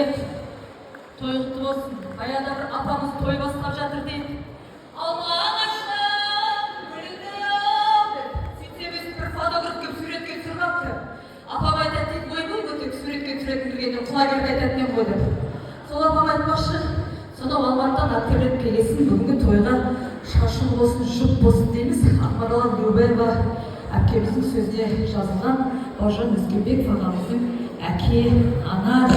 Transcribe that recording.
рахмет. Той құтты болсын. Баяғыда бір апамыз той бастап жатыр дейді. Алмаған аштан гүліңді ал деп. Сөйтсе біз бір фотограф келіп суретке түсірмепті. Апам айтады дейді, ой бұл көтек суретке түсіретін жүргенде құлагерді айтатын ғой деп. Сол апам айтпақшы, сонау Алматыдан Ақтөбеге келесің, бүгінгі тойға шашын болсын, жұп болсын дейміз. Ақмарал Любаева әпкеміздің сөзіне жазылған Бауыржан Өзгебеков ағамыздың әке, ана